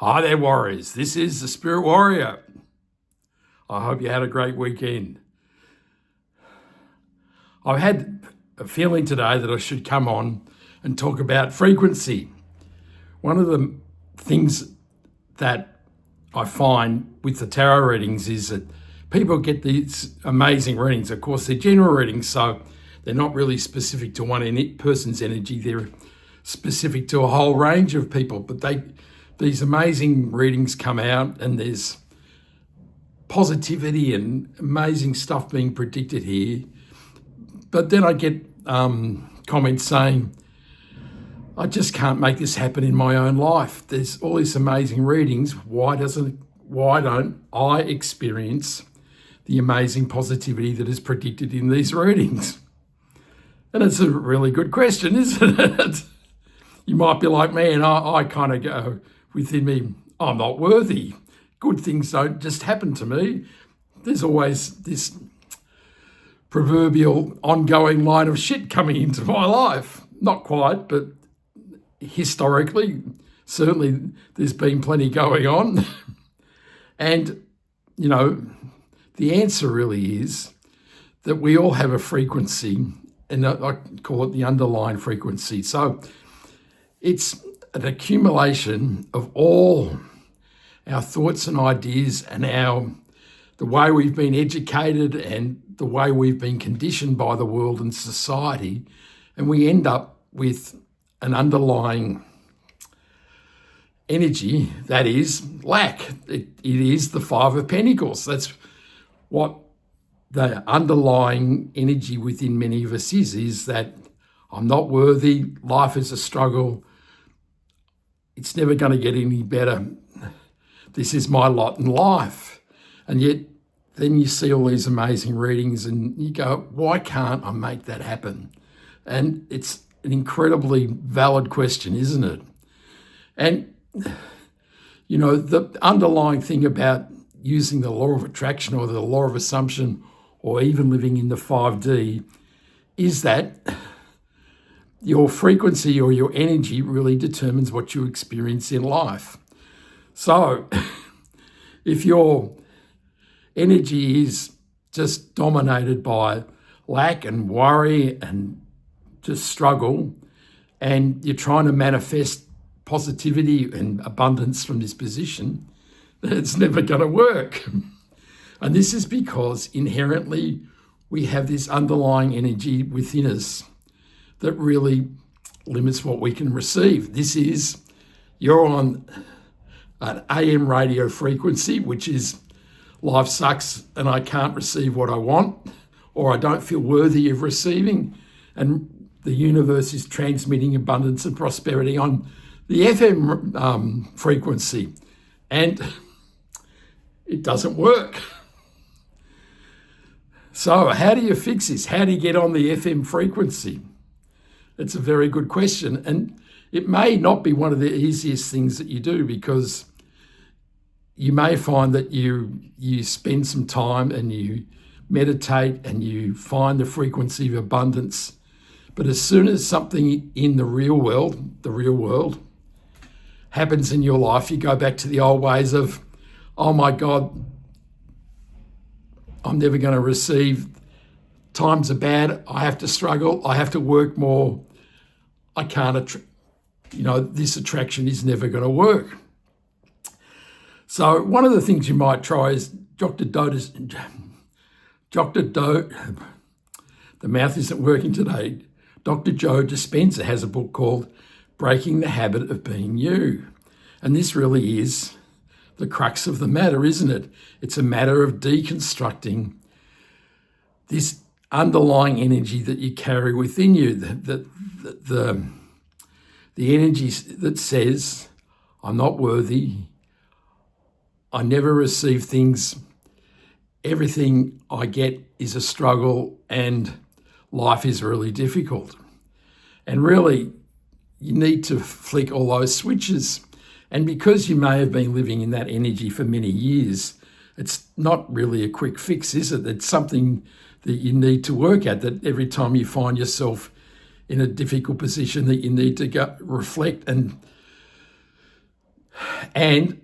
Hi there, warriors. This is the Spirit Warrior. I hope you had a great weekend. I've had a feeling today that I should come on and talk about frequency. One of the things that I find with the tarot readings is that people get these amazing readings. Of course, they're general readings, so they're not really specific to one person's energy. They're specific to a whole range of people, but these amazing readings come out and there's positivity and amazing stuff being predicted here. But then I get comments saying, I just can't make this happen in my own life. There's all these amazing readings. Why don't I experience the amazing positivity that is predicted in these readings? And it's a really good question, isn't it? You might be like me, and I kind of go within me, I'm not worthy. Good things don't just happen to me. There's always this proverbial ongoing line of shit coming into my life. Not quite, but historically, certainly there's been plenty going on. And, you know, the answer really is that we all have a frequency, and I call it the underlying frequency. So it's an accumulation of all our thoughts and ideas and the way we've been educated and the way we've been conditioned by the world and society, and we end up with an underlying energy that is lack. It is the Five of Pentacles. That's what the underlying energy within many of us is that I'm not worthy, life is a struggle, it's never going to get any better, this is my lot in life. And yet then you see all these amazing readings and you go, why can't I make that happen? And it's an incredibly valid question, isn't it? And, you know, the underlying thing about using the law of attraction or the law of assumption or even living in the 5D is that your frequency or your energy really determines what you experience in life. So if your energy is just dominated by lack and worry and just struggle, and you're trying to manifest positivity and abundance from this position, it's never going to work. And this is because inherently we have this underlying energy within us that really limits what we can receive. This is, you're on an AM radio frequency, which is life sucks and I can't receive what I want, or I don't feel worthy of receiving. And the universe is transmitting abundance and prosperity on the FM frequency. And it doesn't work. So how do you fix this? How do you get on the FM frequency? It's a very good question. And it may not be one of the easiest things that you do, because you may find that you spend some time and you meditate and you find the frequency of abundance. But as soon as something in the real world happens in your life, you go back to the old ways of, oh my God, I'm never going to receive. Times are bad. I have to struggle. I have to work more. I can't, this attraction is never going to work. So one of the things you might try is Dr. Joe, the mouth isn't working today. Dr. Joe Dispenza has a book called Breaking the Habit of Being You. And this really is the crux of the matter, isn't it? It's a matter of deconstructing this underlying energy that you carry within you, the energy that says, I'm not worthy, I never receive things, everything I get is a struggle, and life is really difficult. And really, you need to flick all those switches. And because you may have been living in that energy for many years, it's not really a quick fix, is it? It's something that you need to work at, that every time you find yourself in a difficult position that you need to go reflect and and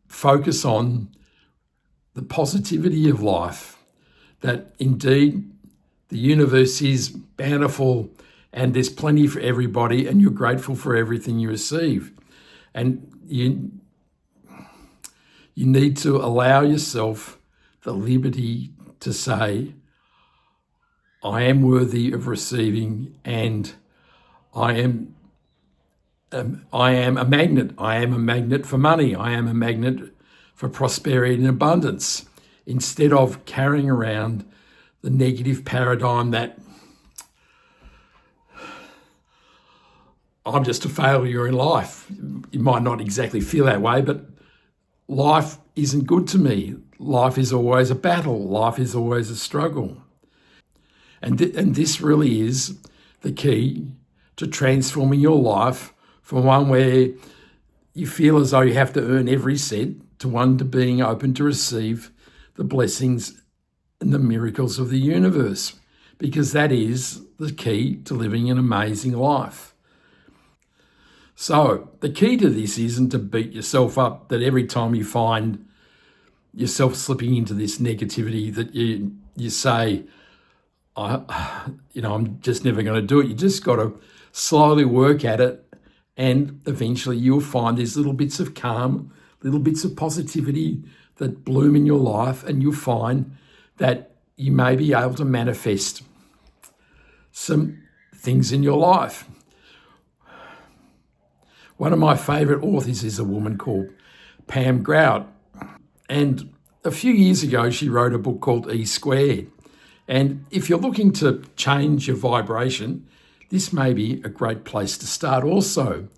focus on the positivity of life, that indeed the universe is bountiful and there's plenty for everybody, and you're grateful for everything you receive. And you need to allow yourself the liberty to say, I am worthy of receiving, and I am a magnet. I am a magnet for money. I am a magnet for prosperity and abundance, instead of carrying around the negative paradigm that I'm just a failure in life. You might not exactly feel that way, but life isn't good to me. Life is always a battle. Life is always a struggle. And this really is the key to transforming your life from one where you feel as though you have to earn every cent to one to being open to receive the blessings and the miracles of the universe, because that is the key to living an amazing life. So the key to this isn't to beat yourself up that every time you find yourself slipping into this negativity that you say, I'm just never going to do it. You just got to slowly work at it, and eventually you'll find these little bits of calm, little bits of positivity that bloom in your life, and you'll find that you may be able to manifest some things in your life. One of my favourite authors is a woman called Pam Grout. And a few years ago, she wrote a book called E Squared. And if you're looking to change your vibration, this may be a great place to start also.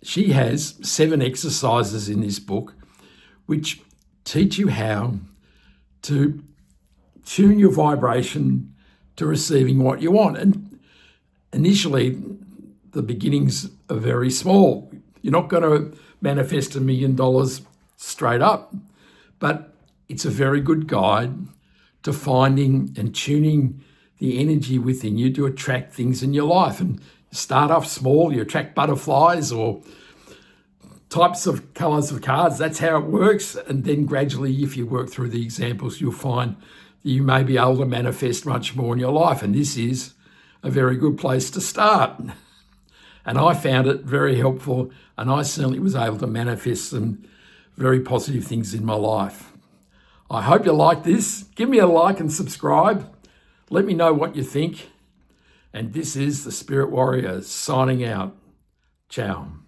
She has 7 exercises in this book which teach you how to tune your vibration to receiving what you want. And initially, the beginnings are very small. You're not going to manifest $1 million straight up, but it's a very good guide to finding and tuning the energy within you to attract things in your life. And you start off small, you attract butterflies or types of colours of cards. That's how it works. And then gradually, if you work through the examples, you'll find that you may be able to manifest much more in your life. And this is a very good place to start. And I found it very helpful, and I certainly was able to manifest some very positive things in my life. I hope you like this. Give me a like and subscribe. Let me know what you think. And this is the Spirit Warrior signing out. Ciao.